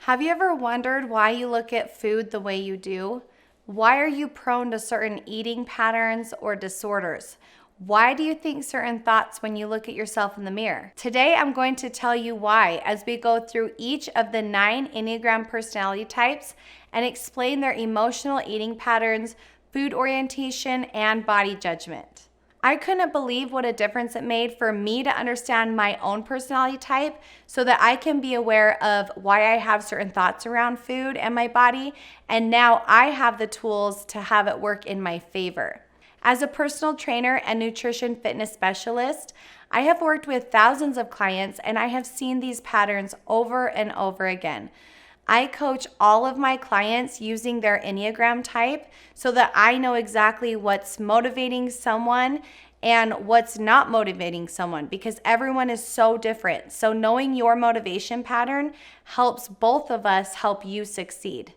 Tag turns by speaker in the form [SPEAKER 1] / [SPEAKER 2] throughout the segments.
[SPEAKER 1] Have you ever wondered why you look at food the way you do? Why are you prone to certain eating patterns or disorders? Why do you think certain thoughts when you look at yourself in the mirror? Today, I'm going to tell you why as we go through each of the 9 Enneagram personality types and explain their emotional eating patterns, food orientation, and body judgment. I couldn't believe what a difference it made for me to understand my own personality type so that I can be aware of why I have certain thoughts around food and my body, and now I have the tools to have it work in my favor. As a personal trainer and nutrition fitness specialist, I have worked with thousands of clients and I have seen these patterns over and over again. I coach all of my clients using their Enneagram type so that I know exactly what's motivating someone and what's not motivating someone because everyone is so different. So knowing your motivation pattern helps both of us help you succeed.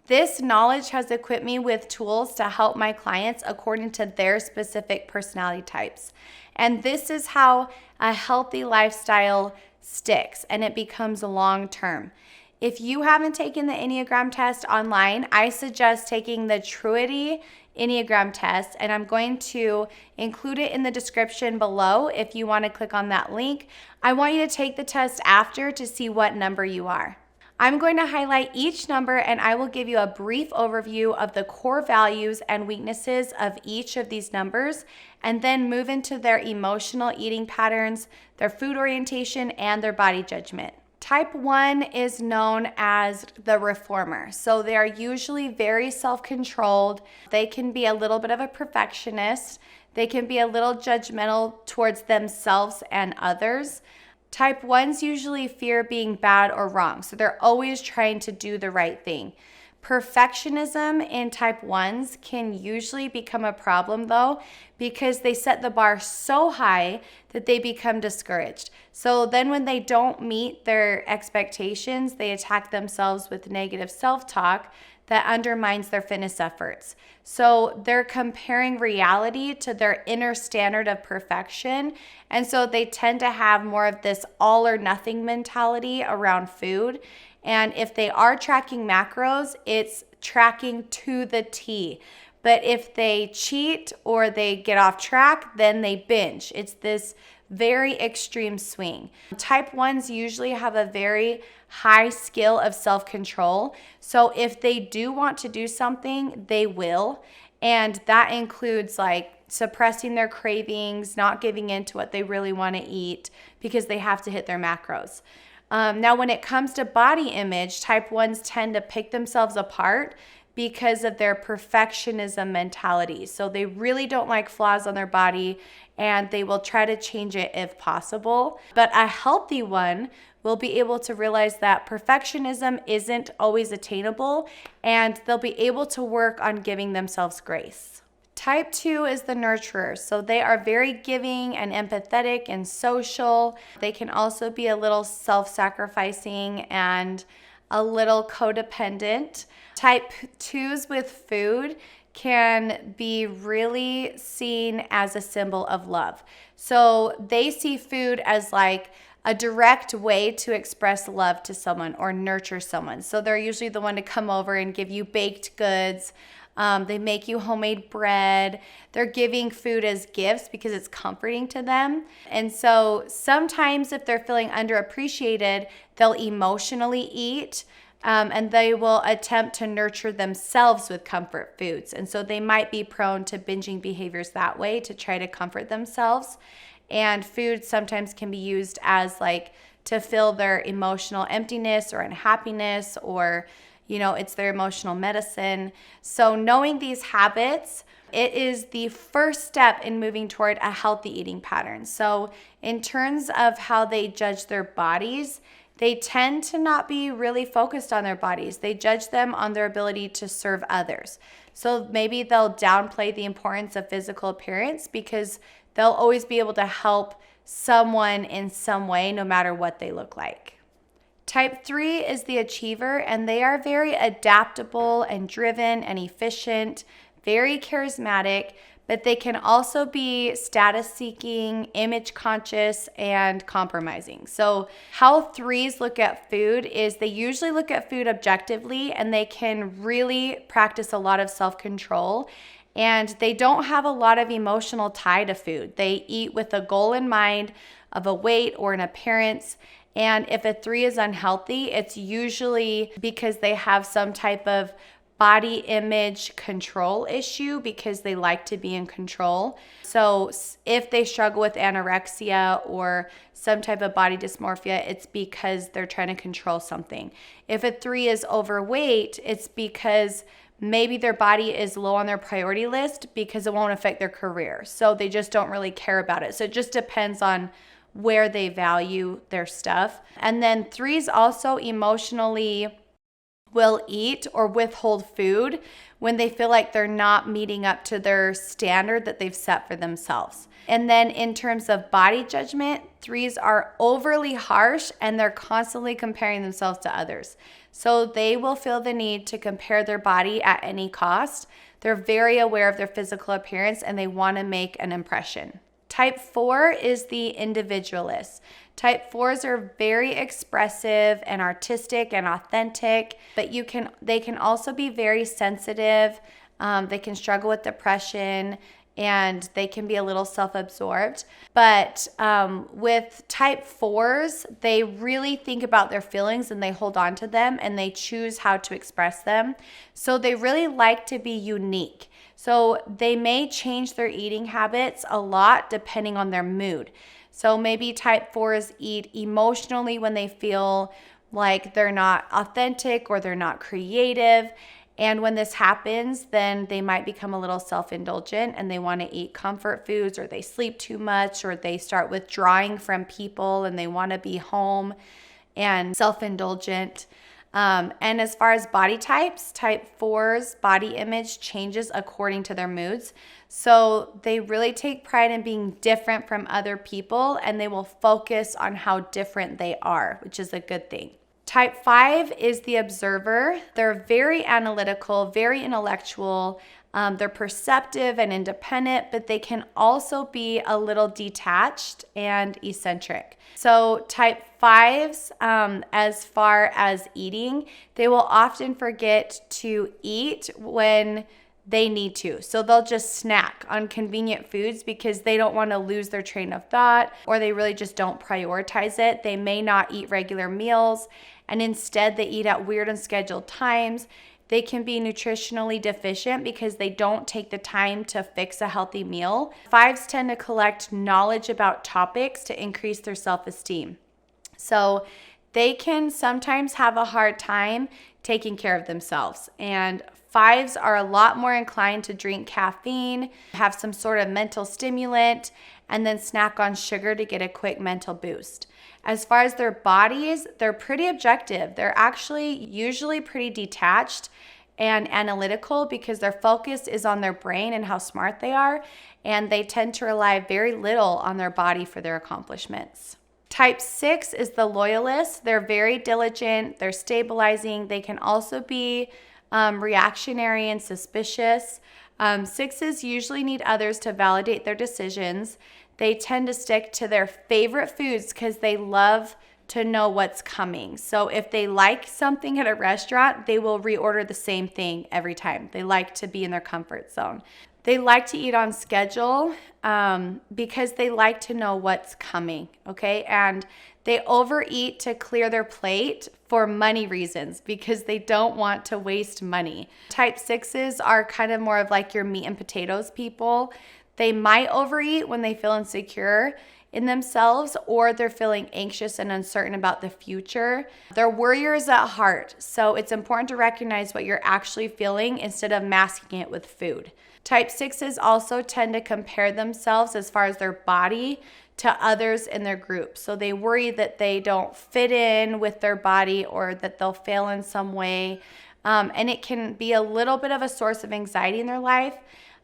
[SPEAKER 1] This knowledge has equipped me with tools to help my clients according to their specific personality types. And this is how a healthy lifestyle sticks and it becomes long-term. If you haven't taken the Enneagram test online, I suggest taking the Truity Enneagram test, and I'm going to include it in the description below if you want to click on that link. I want you to take the test after to see what number you are. I'm going to highlight each number and I will give you a brief overview of the core values and weaknesses of each of these numbers and then move into their emotional eating patterns, their food orientation, and their body judgment. Type 1 is known as the reformer. So they are usually very self-controlled. They can be a little bit of a perfectionist. They can be a little judgmental towards themselves and others. Type 1s usually fear being bad or wrong. So they're always trying to do the right thing. Perfectionism in type 1s can usually become a problem though because they set the bar so high that they become discouraged. So then when they don't meet their expectations, they attack themselves with negative self-talk that undermines their fitness efforts. So they're comparing reality to their inner standard of perfection. And so they tend to have more of this all or nothing mentality around food. And if they are tracking macros, it's tracking to the T. But if they cheat or they get off track, then they binge. It's this very extreme swing. Type 1s usually have a very high skill of self-control. So if they do want to do something, they will. And that includes like suppressing their cravings, not giving in to what they really want to eat because they have to hit their macros. Now, when it comes to body image, type 1s tend to pick themselves apart because of their perfectionism mentality. So they really don't like flaws on their body and they will try to change it if possible. But a healthy one will be able to realize that perfectionism isn't always attainable and they'll be able to work on giving themselves grace. Type 2 is the nurturer, so they are very giving and empathetic and social. They can also be a little self-sacrificing and a little codependent. Type 2s with food can be really seen as a symbol of love. So they see food as like a direct way to express love to someone or nurture someone. So they're usually the one to come over and give you baked goods. They make you homemade bread. They're giving food as gifts because it's comforting to them. And so sometimes if they're feeling underappreciated, they'll emotionally eat and they will attempt to nurture themselves with comfort foods. And so they might be prone to binging behaviors that way to try to comfort themselves. And food sometimes can be used as like to fill their emotional emptiness or unhappiness or it's their emotional medicine. So knowing these habits, it is the first step in moving toward a healthy eating pattern. So in terms of how they judge their bodies, they tend to not be really focused on their bodies. They judge them on their ability to serve others. So maybe they'll downplay the importance of physical appearance because they'll always be able to help someone in some way, no matter what they look like. Type 3 is the achiever, and they are very adaptable and driven and efficient, very charismatic, but they can also be status seeking, image conscious, and compromising. So how 3s look at food is they usually look at food objectively, and they can really practice a lot of self-control, and they don't have a lot of emotional tie to food. They eat with a goal in mind of a weight or an appearance. And if a 3 is unhealthy, it's usually because they have some type of body image control issue because they like to be in control. So if they struggle with anorexia or some type of body dysmorphia, it's because they're trying to control something. If a 3 is overweight, it's because maybe their body is low on their priority list because it won't affect their career. So they just don't really care about it. So it just depends on where they value their stuff. And then 3s also emotionally will eat or withhold food when they feel like they're not meeting up to their standard that they've set for themselves. And then in terms of body judgment, 3s are overly harsh and they're constantly comparing themselves to others. So they will feel the need to compare their body at any cost. They're very aware of their physical appearance and they want to make an impression. Type 4 is the individualist. Type 4s are very expressive and artistic and authentic, but they can also be very sensitive. They can struggle with depression and they can be a little self-absorbed. But with type 4s, they really think about their feelings and they hold on to them and they choose how to express them. So they really like to be unique. So they may change their eating habits a lot depending on their mood. So maybe type 4s eat emotionally when they feel like they're not authentic or they're not creative. And when this happens, then they might become a little self-indulgent and they want to eat comfort foods, or they sleep too much, or they start withdrawing from people and they want to be home and self-indulgent. And as far as body types, type 4's body image changes according to their moods. So they really take pride in being different from other people and they will focus on how different they are, which is a good thing. Type 5 is the observer. They're very analytical, very intellectual. They're perceptive and independent, but they can also be a little detached and eccentric. So type 5s, as far as eating, they will often forget to eat when they need to. So they'll just snack on convenient foods because they don't want to lose their train of thought, or they really just don't prioritize it. They may not eat regular meals and instead they eat at weird and scheduled times. They can be nutritionally deficient because they don't take the time to fix a healthy meal. 5s tend to collect knowledge about topics to increase their self-esteem. So they can sometimes have a hard time taking care of themselves. And 5s are a lot more inclined to drink caffeine, have some sort of mental stimulant, and then snack on sugar to get a quick mental boost. As far as their bodies, they're pretty objective. They're actually usually pretty detached and analytical because their focus is on their brain and how smart they are, and they tend to rely very little on their body for their accomplishments. Type 6 is the loyalist. They're very diligent, they're stabilizing. They can also be reactionary and suspicious. 6s usually need others to validate their decisions. They tend to stick to their favorite foods because they love to know what's coming. So if they like something at a restaurant, they will reorder the same thing every time. They like to be in their comfort zone. They like to eat on schedule because they like to know what's coming, okay? And they overeat to clear their plate for money reasons because they don't want to waste money. Type 6s are kind of more of like your meat and potatoes people. They might overeat when they feel insecure in themselves or they're feeling anxious and uncertain about the future. They're worriers at heart, so it's important to recognize what you're actually feeling instead of masking it with food. Type 6s also tend to compare themselves as far as their body to others in their group. So they worry that they don't fit in with their body or that they'll fail in some way. And it can be a little bit of a source of anxiety in their life.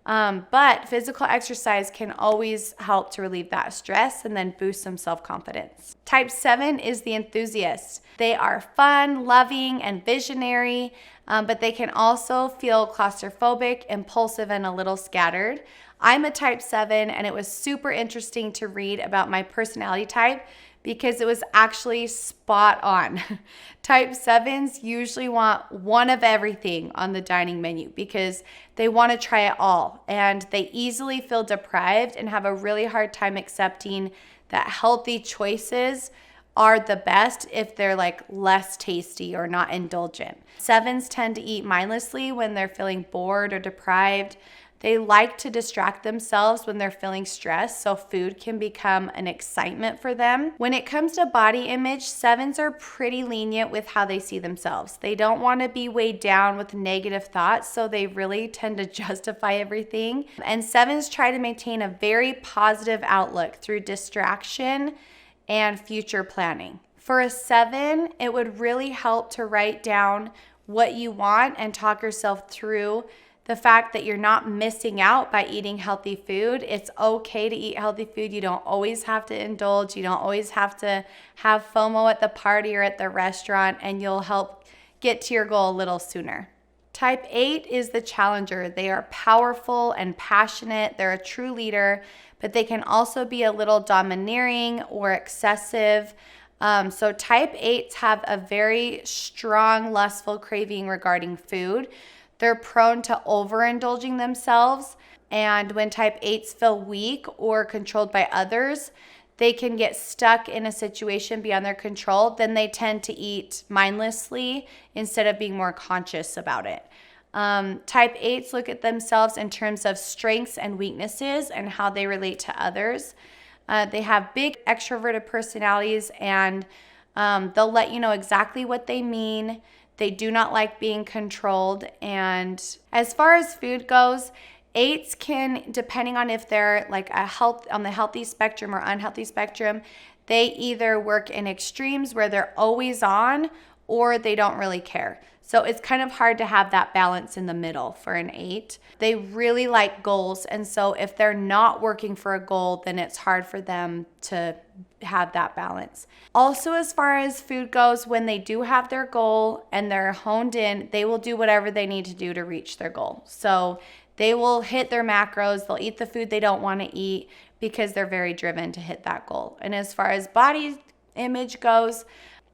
[SPEAKER 1] But physical exercise can always help to relieve that stress and then boost some self-confidence. Type 7 is the enthusiast. They are fun, loving, and visionary, but they can also feel claustrophobic, impulsive, and a little scattered. I'm a type 7, and it was super interesting to read about my personality type because it was actually spot on. Type 7s usually want one of everything on the dining menu because they want to try it all, and they easily feel deprived and have a really hard time accepting that healthy choices are the best if they're like less tasty or not indulgent. 7s tend to eat mindlessly when they're feeling bored or deprived. They like to distract themselves when they're feeling stressed, so food can become an excitement for them. When it comes to body image, 7s are pretty lenient with how they see themselves. They don't want to be weighed down with negative thoughts, so they really tend to justify everything. And 7s try to maintain a very positive outlook through distraction and future planning. For a 7, it would really help to write down what you want and talk yourself through the fact that you're not missing out by eating healthy food. It's okay to eat healthy food. You don't always have to indulge. You don't always have to have FOMO at the party or at the restaurant, and you'll help get to your goal a little sooner. Type 8 is the challenger. They are powerful and passionate. They're a true leader, but they can also be a little domineering or excessive. So type 8s have a very strong, lustful craving regarding food. They're prone to overindulging themselves, and when type 8s feel weak or controlled by others, they can get stuck in a situation beyond their control. Then they tend to eat mindlessly instead of being more conscious about it. Type 8s look at themselves in terms of strengths and weaknesses and how they relate to others. They have big extroverted personalities, and they'll let you know exactly what they mean. They do not like being controlled. And as far as food goes, 8s can, depending on if they're like on the healthy spectrum or unhealthy spectrum, they either work in extremes where they're always on or they don't really care. So it's kind of hard to have that balance in the middle for an 8. They really like goals. And so if they're not working for a goal, then it's hard for them to have that balance. Also, as far as food goes, when they do have their goal and they're honed in, they will do whatever they need to do to reach their goal. So they will hit their macros. They'll eat the food they don't want to eat because they're very driven to hit that goal. And as far as body image goes,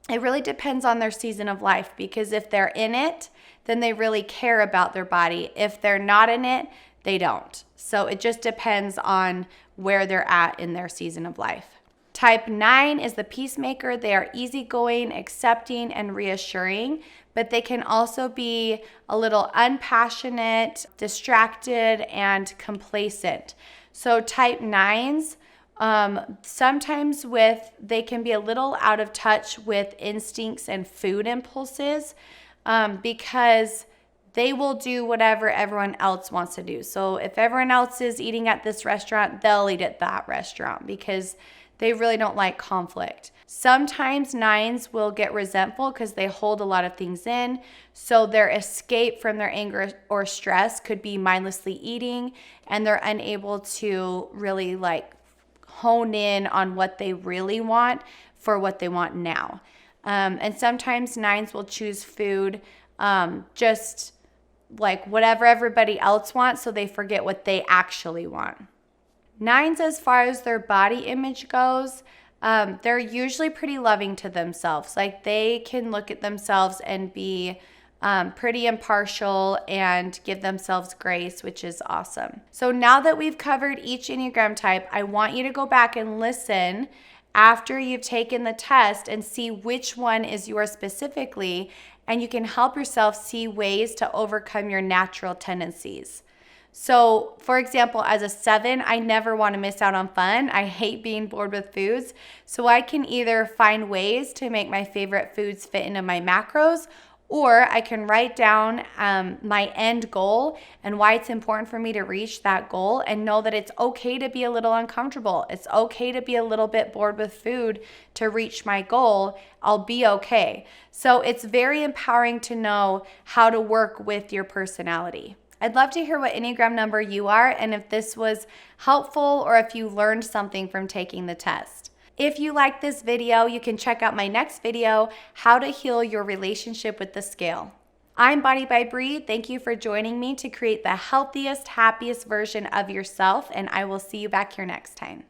[SPEAKER 1] it really depends on their season of life, because if they're in it, then they really care about their body. If they're not in it, they don't. So it just depends on where they're at in their season of life. Type 9 is the peacemaker. They are easygoing, accepting, and reassuring, but they can also be a little unpassionate, distracted, and complacent. So type 9s, sometimes they can be a little out of touch with instincts and food impulses because they will do whatever everyone else wants to do. So if everyone else is eating at this restaurant, they'll eat at that restaurant because they really don't like conflict. Sometimes 9s will get resentful because they hold a lot of things in. So their escape from their anger or stress could be mindlessly eating, and they're unable to really hone in on what they really want for what they want now. And sometimes 9s will choose food just like whatever everybody else wants, so they forget what they actually want. 9s, as far as their body image goes, they're usually pretty loving to themselves. Like, they can look at themselves and be pretty impartial and give themselves grace, which is awesome. So now that we've covered each Enneagram type, I want you to go back and listen after you've taken the test and see which one is yours specifically, and you can help yourself see ways to overcome your natural tendencies. So, for example, as a 7, I never want to miss out on fun. I hate being bored with foods. So I can either find ways to make my favorite foods fit into my macros, or I can write down my end goal and why it's important for me to reach that goal, and know that it's okay to be a little uncomfortable. It's okay to be a little bit bored with food to reach my goal. I'll be okay. So it's very empowering to know how to work with your personality. I'd love to hear what Enneagram number you are and if this was helpful or if you learned something from taking the test. If you like this video, you can check out my next video, How to Heal Your Relationship with the Scale. I'm BodyByBree. Thank you for joining me to create the healthiest, happiest version of yourself, and I will see you back here next time.